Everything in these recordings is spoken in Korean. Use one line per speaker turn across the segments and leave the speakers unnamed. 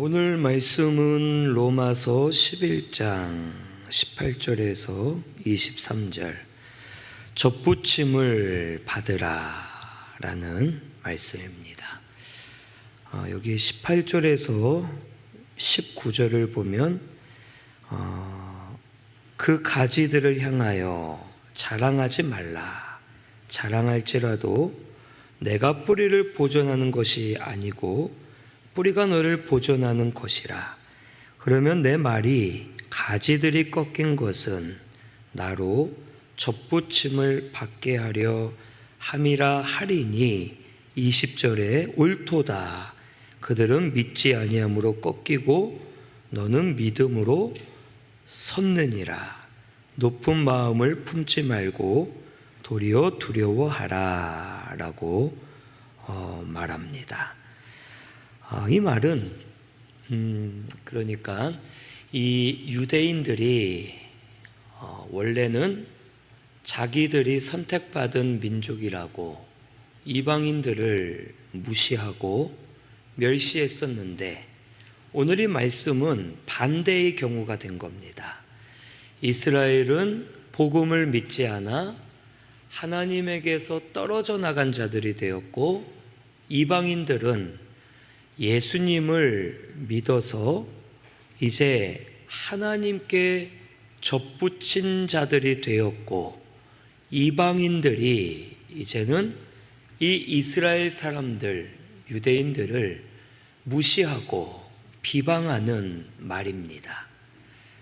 오늘 말씀은 로마서 11장 18절에서 23절 접붙임을 받으라 라는 말씀입니다. 여기 18절에서 19절을 보면 그 가지들을 향하여 자랑하지 말라. 자랑할지라도 내가 뿌리를 보존하는 것이 아니고 뿌리가 너를 보존하는 것이라. 그러면 내 말이 가지들이 꺾인 것은 나로 접붙임을 받게 하려 함이라 하리니 20절에 옳도다. 그들은 믿지 아니함으로 꺾이고 너는 믿음으로 섰느니라. 높은 마음을 품지 말고 도리어 두려워하라 라고 말합니다. 이 말은 그러니까 이 유대인들이 원래는 자기들이 선택받은 민족이라고 이방인들을 무시하고 멸시했었는데 오늘 이 말씀은 반대의 경우가 된 겁니다. 이스라엘은 복음을 믿지 않아 하나님에게서 떨어져 나간 자들이 되었고 이방인들은 예수님을 믿어서 이제 하나님께 접붙인 자들이 되었고 이방인들이 이제는 이 이스라엘 사람들, 유대인들을 무시하고 비방하는 말입니다.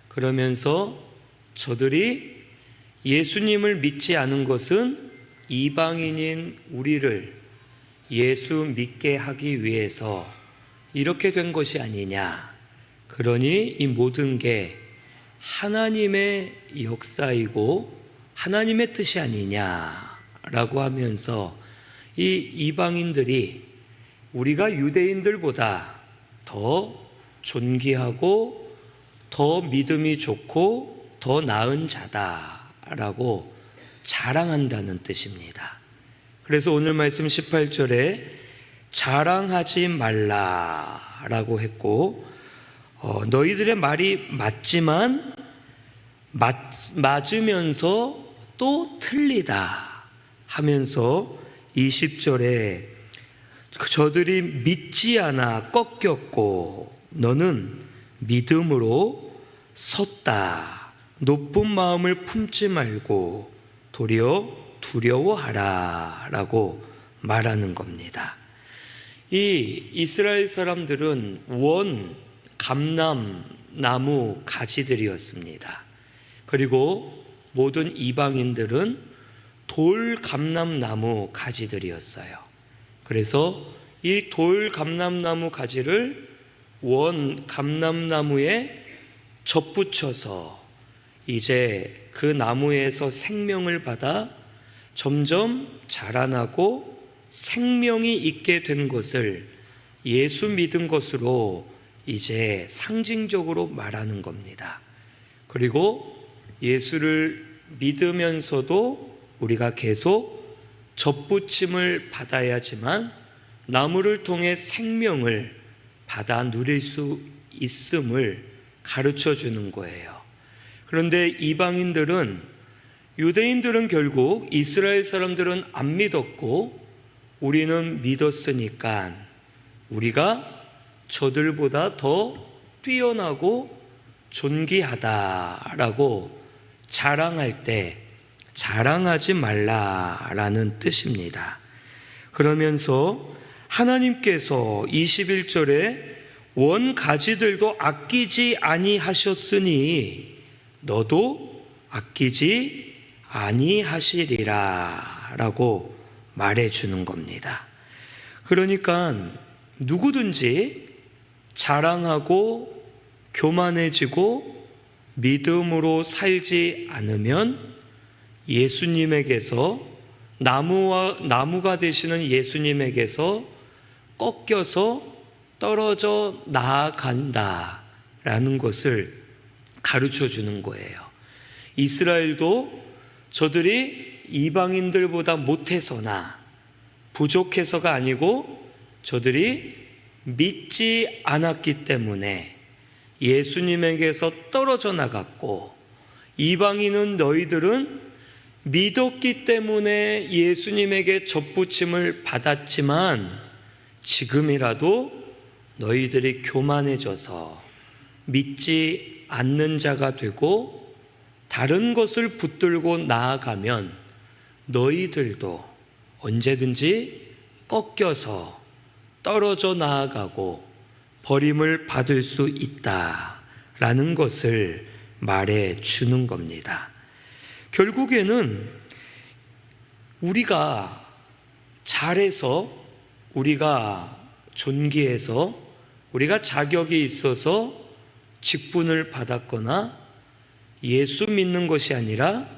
그러면서 저들이 예수님을 믿지 않은 것은 이방인인 우리를 예수 믿게 하기 위해서 이렇게 된 것이 아니냐. 그러니 이 모든 게 하나님의 역사이고 하나님의 뜻이 아니냐라고 하면서 이 이방인들이 우리가 유대인들보다 더 존귀하고 더 믿음이 좋고 더 나은 자다라고 자랑한다는 뜻입니다. 그래서 오늘 말씀 18절에 자랑하지 말라라고 했고 너희들의 말이 맞지만 맞으면서 또 틀리다 하면서 20절에 저들이 믿지 않아 꺾였고 너는 믿음으로 섰다. 높은 마음을 품지 말고 도리어 두려워하라 라고 말하는 겁니다. 이 이스라엘 사람들은 원 감람나무 가지들이었습니다. 그리고 모든 이방인들은 돌 감람나무 가지들이었어요. 그래서 이 돌 감람나무 가지를 원 감람나무에 접붙여서 이제 그 나무에서 생명을 받아 점점 자라나고 생명이 있게 된 것을 예수 믿은 것으로 이제 상징적으로 말하는 겁니다. 그리고 예수를 믿으면서도 우리가 계속 접붙임을 받아야지만 나무를 통해 생명을 받아 누릴 수 있음을 가르쳐 주는 거예요. 그런데 이방인들은 유대인들은 결국 이스라엘 사람들은 안 믿었고 우리는 믿었으니까 우리가 저들보다 더 뛰어나고 존귀하다라고 자랑할 때 자랑하지 말라라는 뜻입니다. 그러면서 하나님께서 21절에 원 가지들도 아끼지 아니하셨으니 너도 아끼지 아니하시리라 라고 말해주는 겁니다. 그러니까 누구든지 자랑하고 교만해지고 믿음으로 살지 않으면 예수님에게서 나무가 되시는 예수님에게서 꺾여서 떨어져 나아간다라는 것을 가르쳐 주는 거예요. 이스라엘도 저들이 이방인들보다 못해서나 부족해서가 아니고 저들이 믿지 않았기 때문에 예수님에게서 떨어져 나갔고, 이방인은 너희들은 믿었기 때문에 예수님에게 접붙임을 받았지만 지금이라도 너희들이 교만해져서 믿지 않는 자가 되고 다른 것을 붙들고 나아가면 너희들도 언제든지 꺾여서 떨어져 나아가고 버림을 받을 수 있다라는 것을 말해 주는 겁니다. 결국에는 우리가 잘해서, 우리가 존귀해서, 우리가 자격이 있어서 직분을 받았거나 예수 믿는 것이 아니라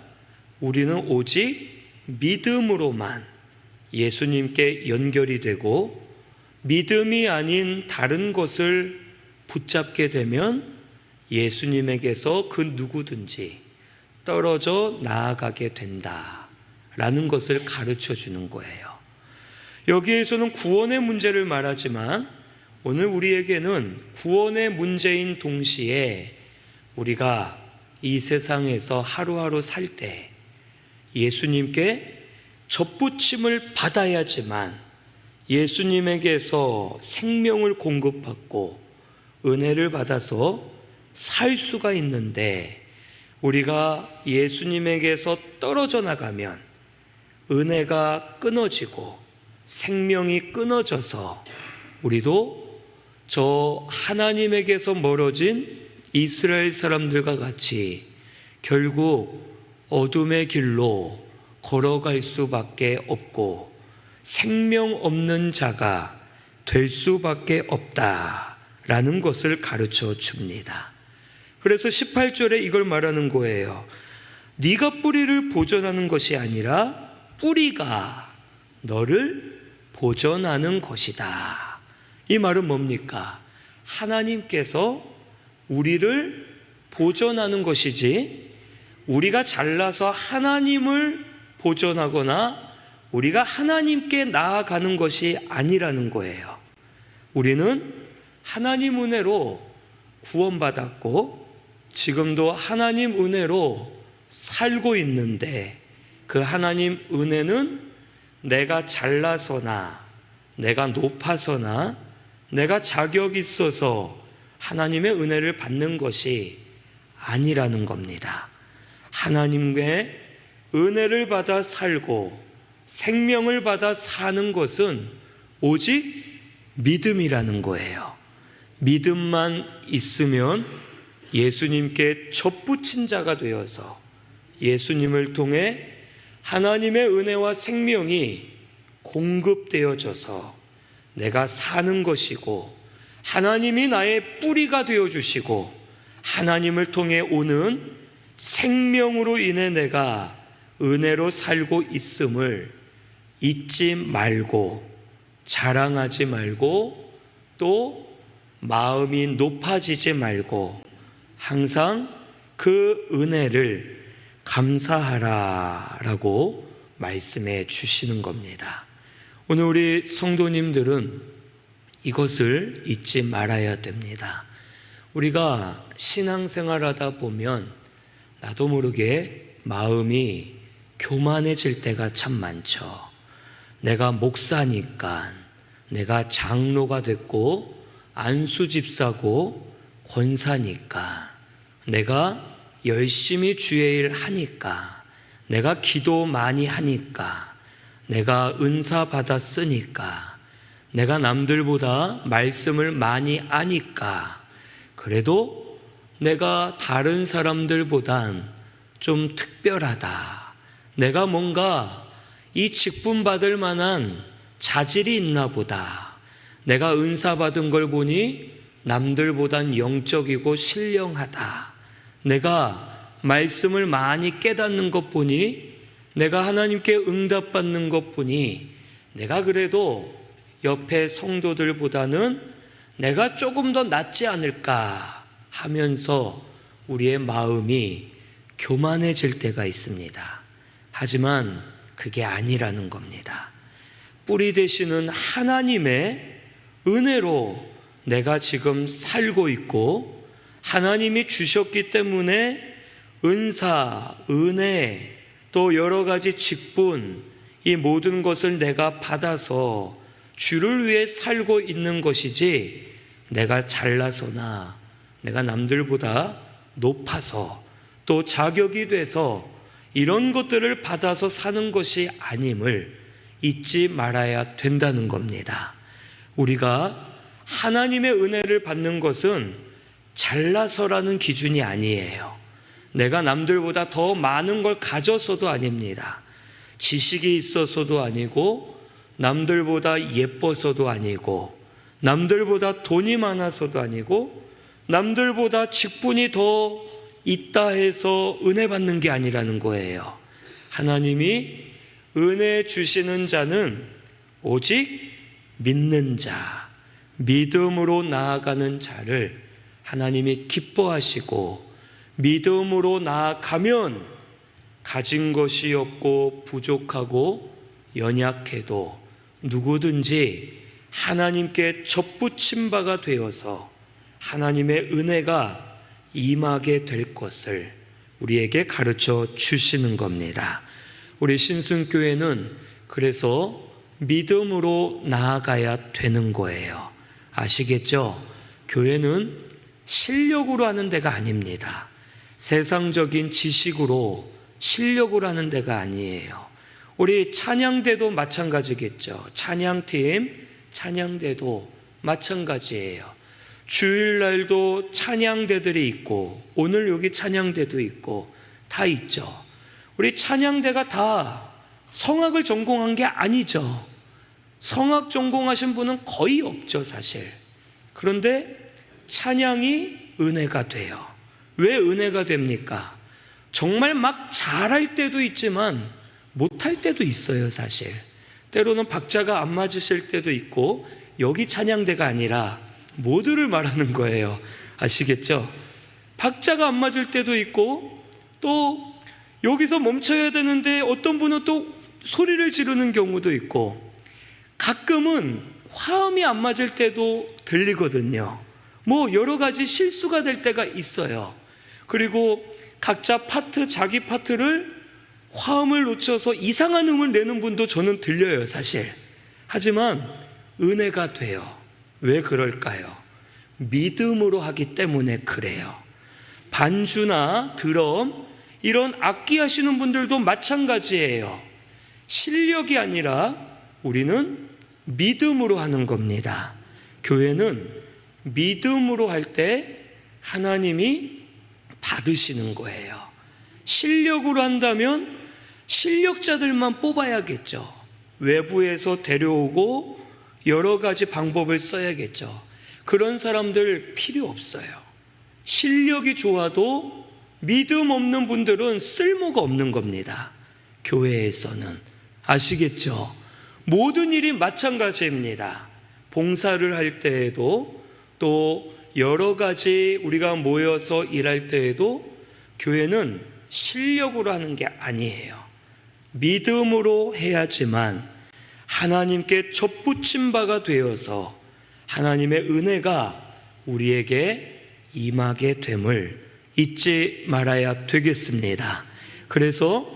우리는 오직 믿음으로만 예수님께 연결이 되고, 믿음이 아닌 다른 것을 붙잡게 되면 예수님에게서 그 누구든지 떨어져 나아가게 된다라는 것을 가르쳐 주는 거예요. 여기에서는 구원의 문제를 말하지만 오늘 우리에게는 구원의 문제인 동시에 우리가 이 세상에서 하루하루 살 때 예수님께 접붙임을 받아야지만 예수님에게서 생명을 공급받고 은혜를 받아서 살 수가 있는데, 우리가 예수님에게서 떨어져 나가면 은혜가 끊어지고 생명이 끊어져서 우리도 저 하나님에게서 멀어진 이스라엘 사람들과 같이 결국 어둠의 길로 걸어갈 수밖에 없고 생명 없는 자가 될 수밖에 없다라는 것을 가르쳐 줍니다. 그래서 18절에 이걸 말하는 거예요. 네가 뿌리를 보존하는 것이 아니라 뿌리가 너를 보존하는 것이다. 이 말은 뭡니까? 하나님께서 우리를 보존하는 것이지, 우리가 잘나서 하나님을 보존하거나 우리가 하나님께 나아가는 것이 아니라는 거예요. 우리는 하나님 은혜로 구원받았고 지금도 하나님 은혜로 살고 있는데, 그 하나님 은혜는 내가 잘나서나 내가 높아서나 내가 자격이 있어서 하나님의 은혜를 받는 것이 아니라는 겁니다. 하나님의 은혜를 받아 살고 생명을 받아 사는 것은 오직 믿음이라는 거예요. 믿음만 있으면 예수님께 접붙인 자가 되어서 예수님을 통해 하나님의 은혜와 생명이 공급되어져서 내가 사는 것이고, 하나님이 나의 뿌리가 되어주시고 하나님을 통해 오는 생명으로 인해 내가 은혜로 살고 있음을 잊지 말고, 자랑하지 말고, 또 마음이 높아지지 말고 항상 그 은혜를 감사하라라고 말씀해 주시는 겁니다. 오늘 우리 성도님들은 이것을 잊지 말아야 됩니다. 우리가 신앙생활하다 보면 나도 모르게 마음이 교만해질 때가 참 많죠. 내가 목사니까, 내가 장로가 됐고 안수집사고 권사니까, 내가 열심히 주의 일 하니까, 내가 기도 많이 하니까, 내가 은사 받았으니까, 내가 남들보다 말씀을 많이 아니까, 그래도 내가 다른 사람들보단 좀 특별하다, 내가 뭔가 이 직분 받을 만한 자질이 있나 보다, 내가 은사 받은 걸 보니 남들보단 영적이고 신령하다, 내가 말씀을 많이 깨닫는 것 보니, 내가 하나님께 응답받는 것 보니 내가 그래도 옆에 성도들보다는 내가 조금 더 낫지 않을까 하면서 우리의 마음이 교만해질 때가 있습니다. 하지만 그게 아니라는 겁니다. 뿌리 되시는 하나님의 은혜로 내가 지금 살고 있고 하나님이 주셨기 때문에 은사, 은혜, 또 여러 가지 직분, 이 모든 것을 내가 받아서 주를 위해 살고 있는 것이지, 내가 잘나서나 내가 남들보다 높아서 또 자격이 돼서 이런 것들을 받아서 사는 것이 아님을 잊지 말아야 된다는 겁니다. 우리가 하나님의 은혜를 받는 것은 잘나서라는 기준이 아니에요. 내가 남들보다 더 많은 걸 가져서도 아닙니다. 지식이 있어서도 아니고, 남들보다 예뻐서도 아니고, 남들보다 돈이 많아서도 아니고, 남들보다 직분이 더 있다 해서 은혜 받는 게 아니라는 거예요. 하나님이 은혜 주시는 자는 오직 믿는 자, 믿음으로 나아가는 자를 하나님이 기뻐하시고, 믿음으로 나아가면 가진 것이 없고 부족하고 연약해도 누구든지 하나님께 접붙임 바가 되어서 하나님의 은혜가 임하게 될 것을 우리에게 가르쳐 주시는 겁니다. 우리 신승교회는 그래서 믿음으로 나아가야 되는 거예요. 아시겠죠? 교회는 실력으로 하는 데가 아닙니다. 세상적인 지식으로 실력으로 하는 데가 아니에요. 우리 찬양대도 마찬가지겠죠. 찬양팀, 찬양대도 마찬가지예요. 주일날도 찬양대들이 있고, 오늘 여기 찬양대도 있고 다 있죠. 우리 찬양대가 다 성악을 전공한 게 아니죠. 성악 전공하신 분은 거의 없죠, 사실. 그런데 찬양이 은혜가 돼요. 왜 은혜가 됩니까? 정말 막 잘할 때도 있지만 못할 때도 있어요, 사실. 때로는 박자가 안 맞으실 때도 있고, 여기 찬양대가 아니라 모두를 말하는 거예요. 아시겠죠? 박자가 안 맞을 때도 있고, 또 여기서 멈춰야 되는데 어떤 분은 또 소리를 지르는 경우도 있고, 가끔은 화음이 안 맞을 때도 들리거든요. 뭐 여러 가지 실수가 될 때가 있어요. 그리고 각자 파트, 자기 파트를 화음을 놓쳐서 이상한 음을 내는 분도 저는 들려요, 사실. 하지만 은혜가 돼요. 왜 그럴까요? 믿음으로 하기 때문에 그래요. 반주나 드럼, 이런 악기 하시는 분들도 마찬가지예요. 실력이 아니라 우리는 믿음으로 하는 겁니다. 교회는 믿음으로 할 때 하나님이 받으시는 거예요. 실력으로 한다면 실력자들만 뽑아야겠죠. 외부에서 데려오고 여러 가지 방법을 써야겠죠. 그런 사람들 필요 없어요. 실력이 좋아도 믿음 없는 분들은 쓸모가 없는 겁니다. 교회에서는. 아시겠죠? 모든 일이 마찬가지입니다. 봉사를 할 때에도, 또 여러 가지 우리가 모여서 일할 때에도 교회는 실력으로 하는 게 아니에요. 믿음으로 해야지만 하나님께 접붙임 바가 되어서 하나님의 은혜가 우리에게 임하게 됨을 잊지 말아야 되겠습니다. 그래서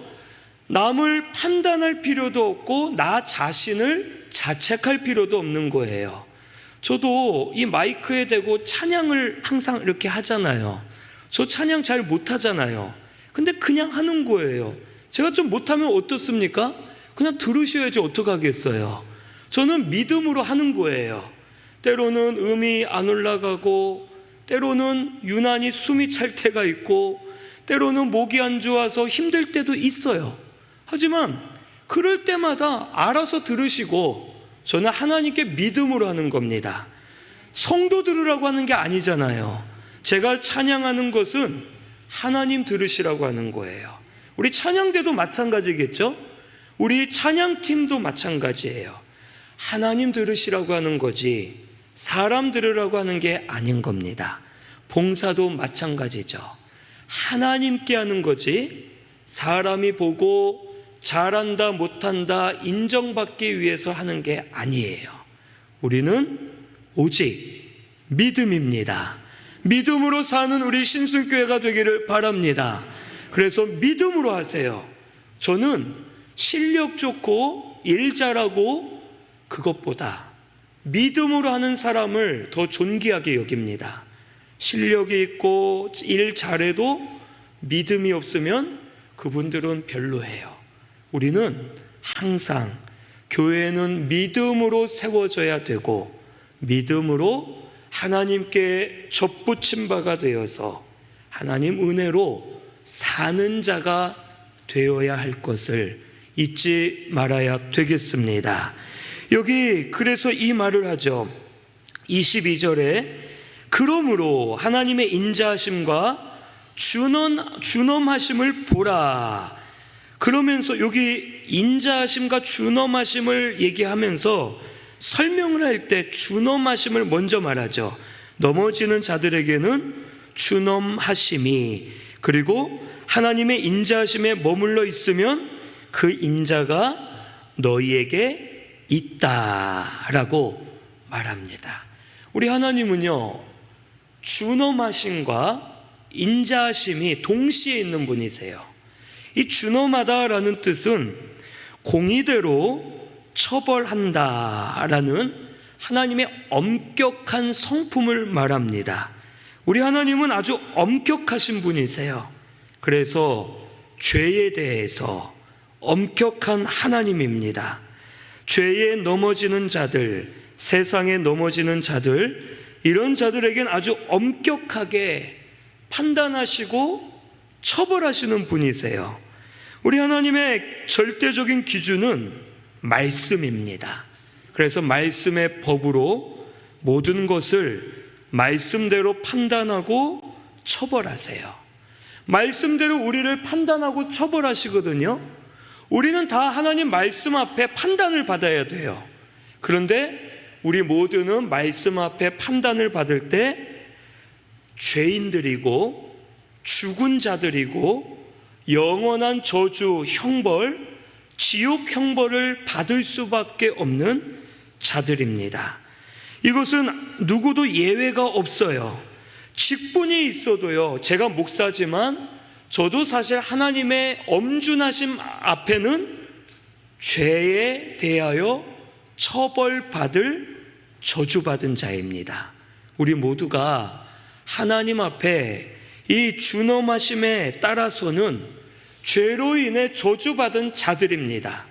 남을 판단할 필요도 없고 나 자신을 자책할 필요도 없는 거예요. 저도 이 마이크에 대고 찬양을 항상 이렇게 하잖아요. 저 찬양 잘 못하잖아요. 근데 그냥 하는 거예요. 제가 좀 못하면 어떻습니까? 그냥 들으셔야지 어떡하겠어요. 저는 믿음으로 하는 거예요. 때로는 음이 안 올라가고, 때로는 유난히 숨이 찰 때가 있고, 때로는 목이 안 좋아서 힘들 때도 있어요. 하지만 그럴 때마다 알아서 들으시고, 저는 하나님께 믿음으로 하는 겁니다. 성도 들으라고 하는 게 아니잖아요. 제가 찬양하는 것은 하나님 들으시라고 하는 거예요. 우리 찬양대도 마찬가지겠죠? 우리 찬양팀도 마찬가지예요. 하나님 들으시라고 하는 거지 사람 들으라고 하는 게 아닌 겁니다. 봉사도 마찬가지죠. 하나님께 하는 거지 사람이 보고 잘한다 못한다 인정받기 위해서 하는 게 아니에요. 우리는 오직 믿음입니다. 믿음으로 사는 우리 신순교회가 되기를 바랍니다. 그래서 믿음으로 하세요. 저는 실력 좋고 일 잘하고 그것보다 믿음으로 하는 사람을 더 존귀하게 여깁니다. 실력이 있고 일 잘해도 믿음이 없으면 그분들은 별로예요. 우리는 항상 교회는 믿음으로 세워져야 되고 믿음으로 하나님께 접붙임 바가 되어서 하나님 은혜로 사는 자가 되어야 할 것을 잊지 말아야 되겠습니다. 여기 그래서 이 말을 하죠. 22절에 그러므로 하나님의 인자하심과 준엄하심을 보라. 그러면서 여기 인자하심과 준엄하심을 얘기하면서 설명을 할 때 준엄하심을 먼저 말하죠. 넘어지는 자들에게는 준엄하심이, 그리고 하나님의 인자하심에 머물러 있으면 그 인자가 너희에게 있다라고 말합니다. 우리 하나님은요, 준엄하심과 인자하심이 동시에 있는 분이세요. 이 준엄하다라는 뜻은 공의대로 처벌한다라는 하나님의 엄격한 성품을 말합니다. 우리 하나님은 아주 엄격하신 분이세요. 그래서 죄에 대해서 엄격한 하나님입니다. 죄에 넘어지는 자들, 세상에 넘어지는 자들, 이런 자들에겐 아주 엄격하게 판단하시고 처벌하시는 분이세요. 우리 하나님의 절대적인 기준은 말씀입니다. 그래서 말씀의 법으로 모든 것을 말씀대로 판단하고 처벌하세요. 말씀대로 우리를 판단하고 처벌하시거든요. 우리는 다 하나님 말씀 앞에 판단을 받아야 돼요. 그런데 우리 모두는 말씀 앞에 판단을 받을 때 죄인들이고 죽은 자들이고 영원한 저주, 형벌, 지옥 형벌을 받을 수밖에 없는 자들입니다. 이것은 누구도 예외가 없어요. 직분이 있어도요, 제가 목사지만 저도 사실 하나님의 엄준하심 앞에는 죄에 대하여 처벌받을 저주받은 자입니다. 우리 모두가 하나님 앞에 이 준엄하심에 따라서는 죄로 인해 저주받은 자들입니다.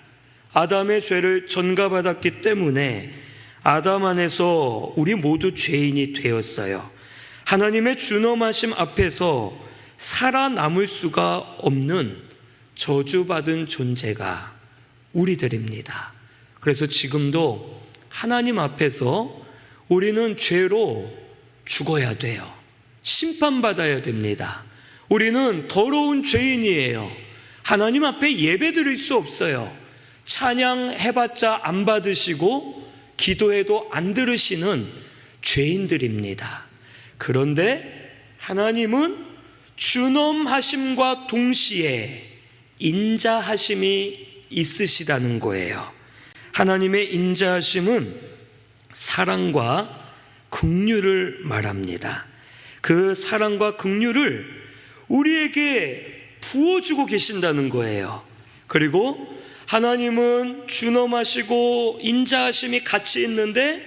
아담의 죄를 전가받았기 때문에 아담 안에서 우리 모두 죄인이 되었어요. 하나님의 준엄하심 앞에서 살아남을 수가 없는 저주받은 존재가 우리들입니다. 그래서 지금도 하나님 앞에서 우리는 죄로 죽어야 돼요. 심판받아야 됩니다. 우리는 더러운 죄인이에요. 하나님 앞에 예배드릴 수 없어요. 찬양해봤자 안 받으시고 기도해도 안 들으시는 죄인들입니다. 그런데 하나님은 준엄하심과 동시에 인자하심이 있으시다는 거예요. 하나님의 인자하심은 사랑과 긍휼을 말합니다. 그 사랑과 긍휼을 우리에게 부어주고 계신다는 거예요. 그리고 하나님은 준엄하시고 인자하심이 같이 있는데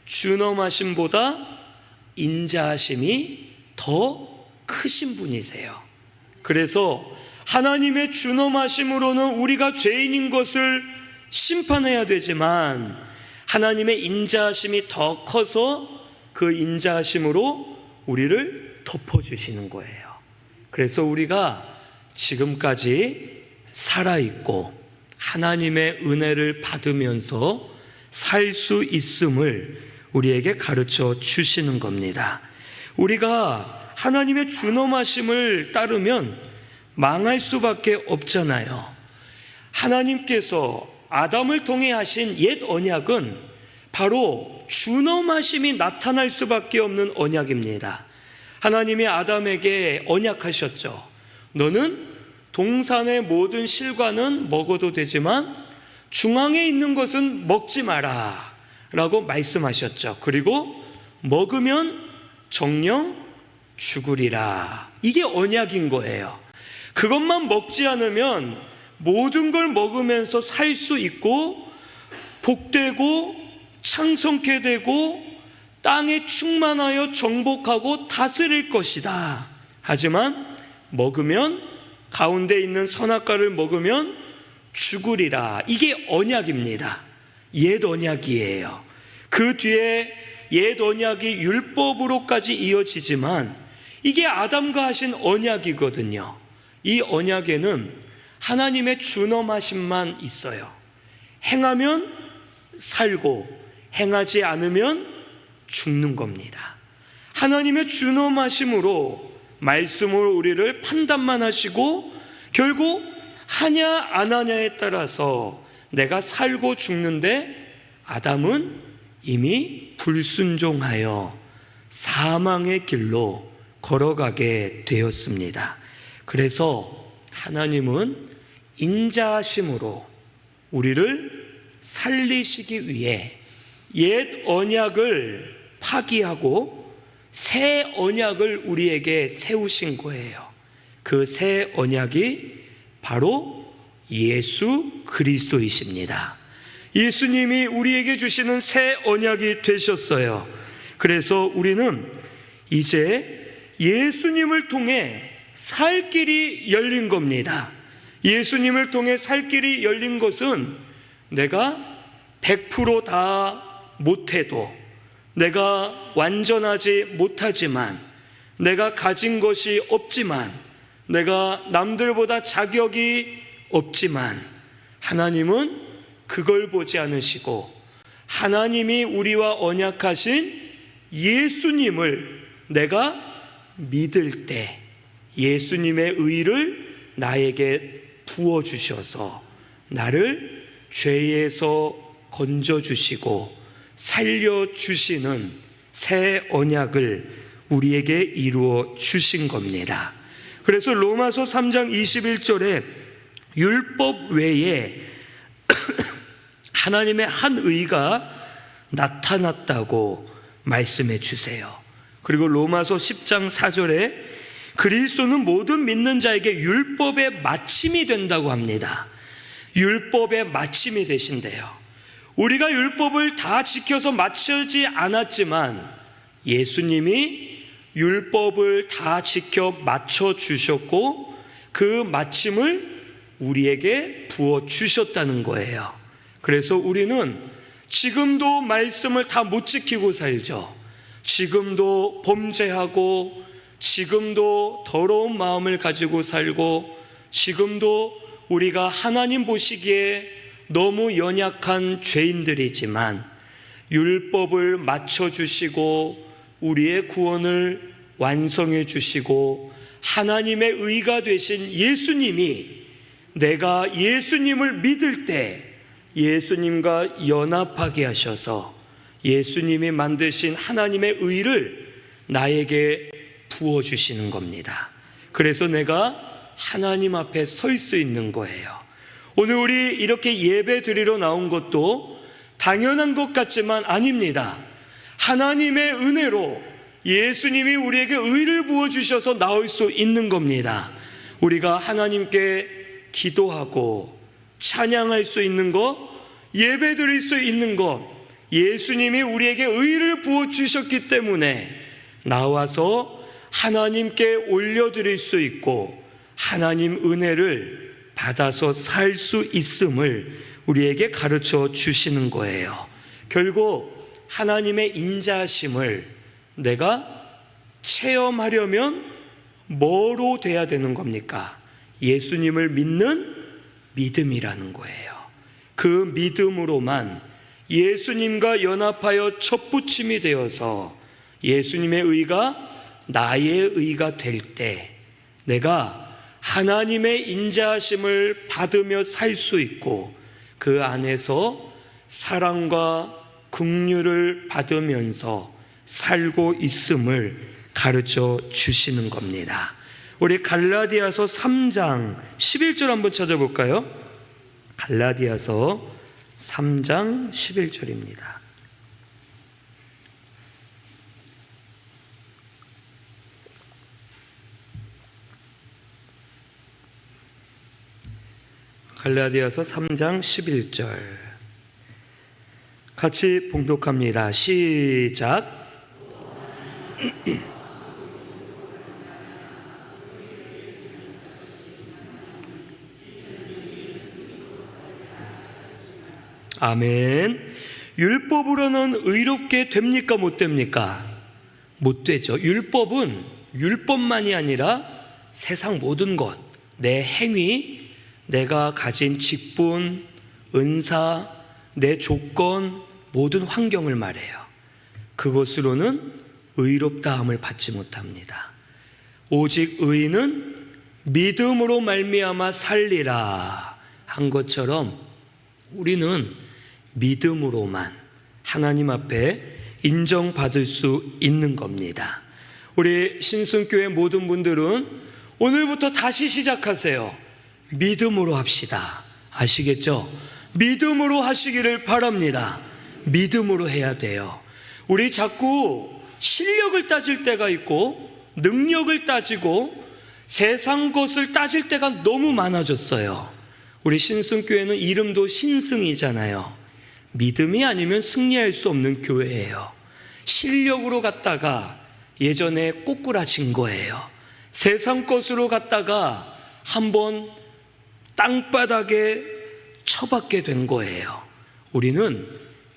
준엄하심보다 인자하심이 더 크신 분이세요. 그래서 하나님의 준엄하심으로는 우리가 죄인인 것을 심판해야 되지만 하나님의 인자하심이 더 커서 그 인자하심으로 우리를 덮어주시는 거예요. 그래서 우리가 지금까지 살아있고 하나님의 은혜를 받으면서 살 수 있음을 우리에게 가르쳐 주시는 겁니다. 우리가 하나님의 준엄하심을 따르면 망할 수밖에 없잖아요. 하나님께서 아담을 통해 하신 옛 언약은 바로 준엄하심이 나타날 수밖에 없는 언약입니다. 하나님이 아담에게 언약하셨죠. 너는 동산의 모든 실과는 먹어도 되지만 중앙에 있는 것은 먹지 마라 라고 말씀하셨죠. 그리고 먹으면 정녕 죽으리라. 이게 언약인 거예요. 그것만 먹지 않으면 모든 걸 먹으면서 살 수 있고 복되고 창성케 되고 땅에 충만하여 정복하고 다스릴 것이다. 하지만 먹으면, 가운데 있는 선악과를 먹으면 죽으리라. 이게 언약입니다. 옛 언약이에요. 그 뒤에 옛 언약이 율법으로까지 이어지지만 이게 아담과 하신 언약이거든요. 이 언약에는 하나님의 준엄하심만 있어요. 행하면 살고 행하지 않으면 죽는 겁니다. 하나님의 준엄하심으로 말씀으로 우리를 판단만 하시고 결국 하냐 안 하냐에 따라서 내가 살고 죽는데 아담은 이미 불순종하여 사망의 길로 걸어가게 되었습니다. 그래서 하나님은 인자하심으로 우리를 살리시기 위해 옛 언약을 파기하고 새 언약을 우리에게 세우신 거예요. 그 새 언약이 바로 예수 그리스도이십니다. 예수님이 우리에게 주시는 새 언약이 되셨어요. 그래서 우리는 이제 예수님을 통해 살 길이 열린 겁니다. 예수님을 통해 살 길이 열린 것은 내가 100% 다 못해도, 내가 완전하지 못하지만, 내가 가진 것이 없지만, 내가 남들보다 자격이 없지만 하나님은 그걸 보지 않으시고 하나님이 우리와 언약하신 예수님을 내가 믿을 때 예수님의 의를 나에게 부어주셔서 나를 죄에서 건져주시고 살려주시는 새 언약을 우리에게 이루어 주신 겁니다. 그래서 로마서 3장 21절에 율법 외에 하나님의 한 의가 나타났다고 말씀해 주세요. 그리고 로마서 10장 4절에 그리스도는 모든 믿는 자에게 율법의 마침이 된다고 합니다. 율법의 마침이 되신대요. 우리가 율법을 다 지켜서 마치지 않았지만 예수님이 율법을 다 지켜 맞춰 주셨고 그 마침을 우리에게 부어 주셨다는 거예요. 그래서 우리는 지금도 말씀을 다 못 지키고 살죠. 지금도 범죄하고 지금도 더러운 마음을 가지고 살고 지금도 우리가 하나님 보시기에 너무 연약한 죄인들이지만 율법을 맞춰주시고 우리의 구원을 완성해 주시고 하나님의 의가 되신 예수님이 내가 예수님을 믿을 때 예수님과 연합하게 하셔서 예수님이 만드신 하나님의 의를 나에게 부어주시는 겁니다. 그래서 내가 하나님 앞에 설 수 있는 거예요. 오늘 우리 이렇게 예배 드리러 나온 것도 당연한 것 같지만 아닙니다. 하나님의 은혜로 예수님이 우리에게 의를 부어주셔서 나올 수 있는 겁니다. 우리가 하나님께 기도하고 찬양할 수 있는 것, 예배 드릴 수 있는 것, 예수님이 우리에게 의를 부어주셨기 때문에 나와서 하나님께 올려드릴 수 있고 하나님 은혜를 받아서 살 수 있음을 우리에게 가르쳐 주시는 거예요. 결국 하나님의 인자하심을 내가 체험하려면 뭐로 돼야 되는 겁니까? 예수님을 믿는 믿음이라는 거예요. 그 믿음으로만 예수님과 연합하여 첫부침이 되어서 예수님의 의가 나의 의가 될 때 내가 하나님의 인자하심을 받으며 살 수 있고 그 안에서 사랑과 긍휼을 받으면서 살고 있음을 가르쳐 주시는 겁니다. 우리 갈라디아서 3장 11절 한번 찾아볼까요? 갈라디아서 3장 11절입니다. 갈라디아서 3장 11절 같이 봉독합니다. 시작. 아멘. 율법으로는 의롭게 됩니까? 못 됩니까? 못 되죠. 율법은 율법만이 아니라 세상 모든 것, 내 행위, 내가 가진 직분, 은사, 내 조건, 모든 환경을 말해요. 그것으로는 의롭다함을 받지 못합니다. 오직 의인은 믿음으로 말미암아 살리라 한 것처럼 우리는 믿음으로만 하나님 앞에 인정받을 수 있는 겁니다. 우리 신순교회 모든 분들은 오늘부터 다시 시작하세요. 믿음으로 합시다. 아시겠죠? 믿음으로 하시기를 바랍니다. 믿음으로 해야 돼요. 우리 자꾸 실력을 따질 때가 있고 능력을 따지고 세상 것을 따질 때가 너무 많아졌어요. 우리 신승교회는 이름도 신승이잖아요. 믿음이 아니면 승리할 수 없는 교회예요. 실력으로 갔다가 예전에 꼬꾸라진 거예요. 세상 것으로 갔다가 한번 땅바닥에 처박게 된 거예요. 우리는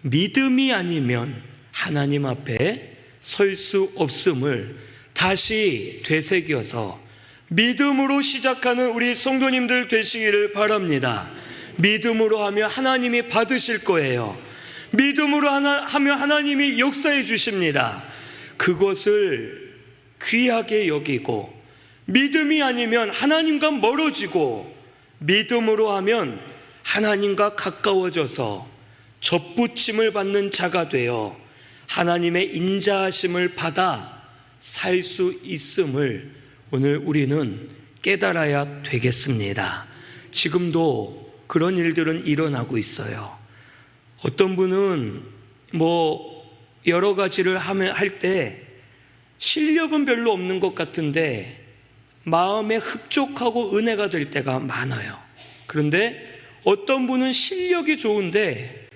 믿음이 아니면 하나님 앞에 설 수 없음을 다시 되새겨서 믿음으로 시작하는 우리 성도님들 되시기를 바랍니다. 믿음으로 하면 하나님이 받으실 거예요. 믿음으로 하면 하나님이 역사해 주십니다. 그것을 귀하게 여기고, 믿음이 아니면 하나님과 멀어지고, 믿음으로 하면 하나님과 가까워져서 접붙임을 받는 자가 되어 하나님의 인자하심을 받아 살 수 있음을 오늘 우리는 깨달아야 되겠습니다. 지금도 그런 일들은 일어나고 있어요. 어떤 분은 여러 가지를 할 때 실력은 별로 없는 것 같은데 마음에 흡족하고 은혜가 될 때가 많아요. 그런데 어떤 분은 실력이 좋은데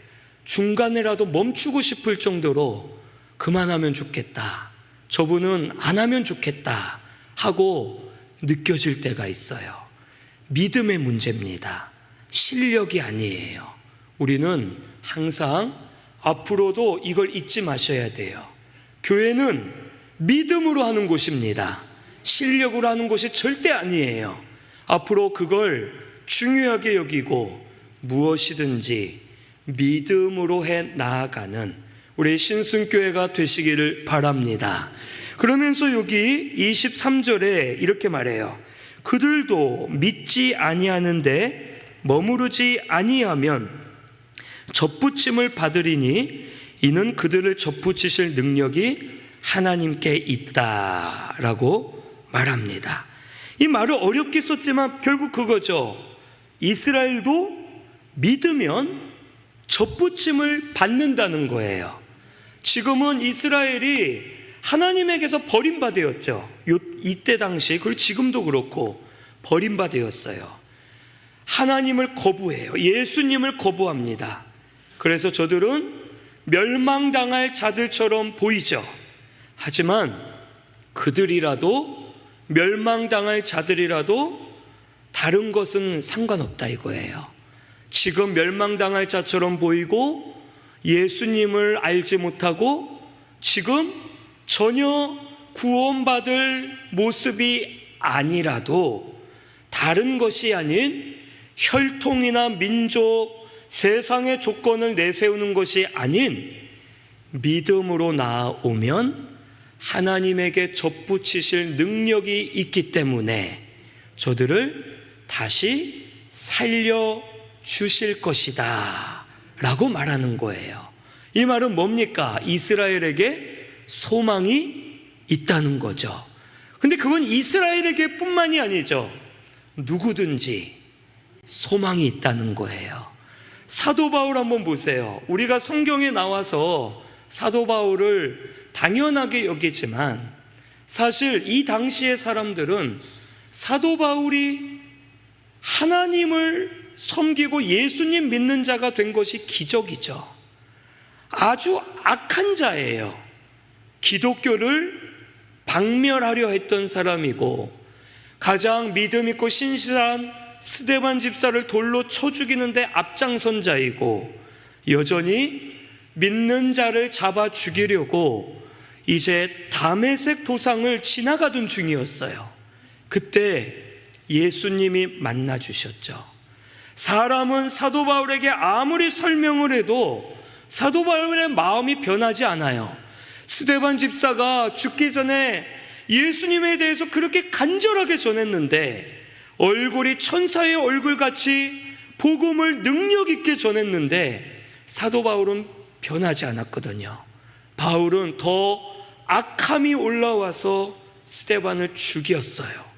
중간에라도 멈추고 싶을 정도로 그만하면 좋겠다, 저분은 안 하면 좋겠다 하고 느껴질 때가 있어요. 믿음의 문제입니다. 실력이 아니에요. 우리는 항상 앞으로도 이걸 잊지 마셔야 돼요. 교회는 믿음으로 하는 곳입니다. 실력으로 하는 곳이 절대 아니에요. 앞으로 그걸 중요하게 여기고 무엇이든지 믿음으로 해 나아가는 우리 신승교회가 되시기를 바랍니다. 그러면서 여기 23절에 이렇게 말해요. 그들도 믿지 아니하는데 머무르지 아니하면 접붙임을 받으리니 이는 그들을 접붙이실 능력이 하나님께 있다라고 말합니다. 이 말을 어렵게 썼지만 결국 그거죠. 이스라엘도 믿으면 접붙임을 받는다는 거예요. 지금은 이스라엘이 하나님에게서 버림받았죠. 이때 당시, 그리고 지금도 그렇고 버림받았어요. 하나님을 거부해요. 예수님을 거부합니다. 그래서 저들은 멸망당할 자들처럼 보이죠. 하지만 그들이라도, 멸망당할 자들이라도 다른 것은 상관없다 이거예요. 지금 멸망당할 자처럼 보이고 예수님을 알지 못하고 지금 전혀 구원받을 모습이 아니라도, 다른 것이 아닌 혈통이나 민족, 세상의 조건을 내세우는 것이 아닌 믿음으로 나아오면 하나님에게 접붙이실 능력이 있기 때문에 저들을 다시 살려주실 것이다 라고 말하는 거예요. 이 말은 뭡니까? 이스라엘에게 소망이 있다는 거죠. 근데 그건 이스라엘에게 뿐만이 아니죠. 누구든지 소망이 있다는 거예요. 사도 바울 한번 보세요. 우리가 성경에 나와서 사도 바울을 당연하게 여기지만 사실 이 당시의 사람들은 사도 바울이 하나님을 섬기고 예수님 믿는 자가 된 것이 기적이죠. 아주 악한 자예요. 기독교를 박멸하려 했던 사람이고 가장 믿음 있고 신실한 스데반 집사를 돌로 쳐 죽이는데 앞장선 자이고 여전히 믿는 자를 잡아 죽이려고 이제 다메섹 도상을 지나가던 중이었어요. 그때 예수님이 만나 주셨죠. 사람은 사도 바울에게 아무리 설명을 해도 사도 바울의 마음이 변하지 않아요. 스데반 집사가 죽기 전에 예수님에 대해서 그렇게 간절하게 전했는데, 얼굴이 천사의 얼굴같이 복음을 능력 있게 전했는데 사도 바울은 변하지 않았거든요. 바울은 더 악함이 올라와서 스데반을 죽였어요.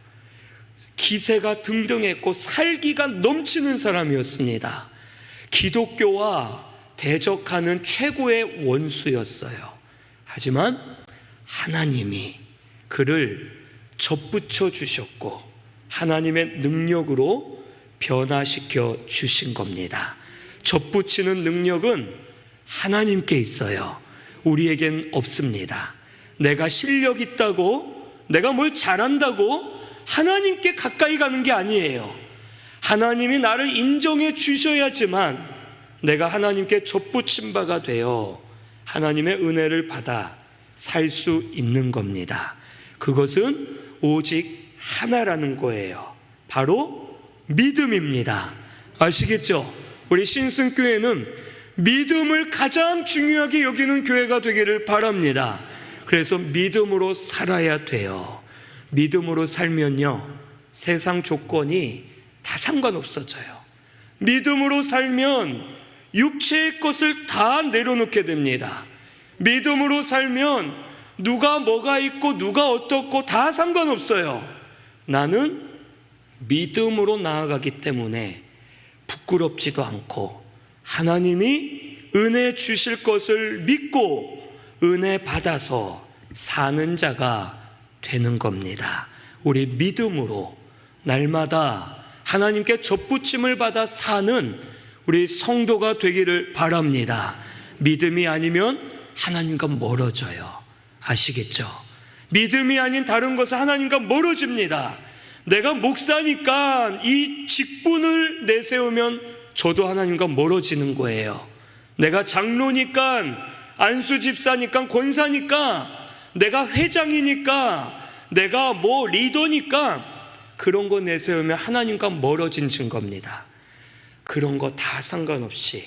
기세가 등등했고 살기가 넘치는 사람이었습니다. 기독교와 대적하는 최고의 원수였어요. 하지만 하나님이 그를 접붙여 주셨고 하나님의 능력으로 변화시켜 주신 겁니다. 접붙이는 능력은 하나님께 있어요. 우리에겐 없습니다. 내가 실력 있다고, 내가 뭘 잘한다고 하나님께 가까이 가는 게 아니에요. 하나님이 나를 인정해 주셔야지만 내가 하나님께 접붙인 바가 되어 하나님의 은혜를 받아 살 수 있는 겁니다. 그것은 오직 하나라는 거예요. 바로 믿음입니다. 아시겠죠? 우리 신승교회는 믿음을 가장 중요하게 여기는 교회가 되기를 바랍니다. 그래서 믿음으로 살아야 돼요. 믿음으로 살면요, 세상 조건이 다 상관없어져요. 믿음으로 살면 육체의 것을 다 내려놓게 됩니다. 믿음으로 살면 누가 뭐가 있고 누가 어떻고 다 상관없어요. 나는 믿음으로 나아가기 때문에 부끄럽지도 않고 하나님이 은혜 주실 것을 믿고 은혜 받아서 사는 자가 되는 겁니다. 우리 믿음으로 날마다 하나님께 접붙임을 받아 사는 우리 성도가 되기를 바랍니다. 믿음이 아니면 하나님과 멀어져요. 아시겠죠? 믿음이 아닌 다른 것은 하나님과 멀어집니다. 내가 목사니까 이 직분을 내세우면 저도 하나님과 멀어지는 거예요. 내가 장로니까, 안수집사니까, 권사니까, 내가 회장이니까, 내가 뭐 리더니까 그런 거 내세우면 하나님과 멀어진 증거입니다. 그런 거 다 상관없이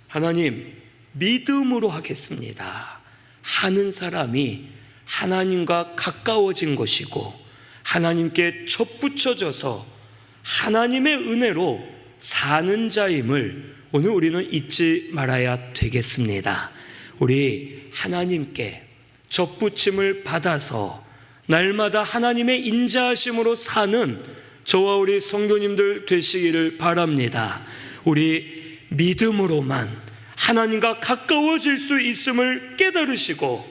하나님 믿음으로 하겠습니다 하는 사람이 하나님과 가까워진 것이고 하나님께 접붙여져서 하나님의 은혜로 사는 자임을 오늘 우리는 잊지 말아야 되겠습니다. 우리 하나님께 접붙임을 받아서 날마다 하나님의 인자하심으로 사는 저와 우리 성도님들 되시기를 바랍니다. 우리 믿음으로만 하나님과 가까워질 수 있음을 깨달으시고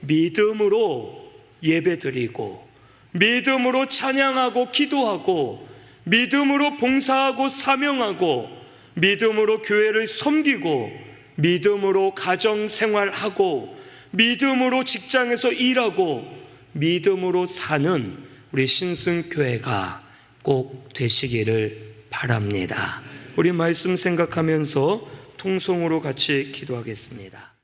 믿음으로 예배드리고 믿음으로 찬양하고 기도하고 믿음으로 봉사하고 사명하고 믿음으로 교회를 섬기고 믿음으로 가정생활하고 믿음으로 직장에서 일하고 믿음으로 사는 우리 신승교회가 꼭 되시기를 바랍니다. 우리 말씀 생각하면서 통성으로 같이 기도하겠습니다.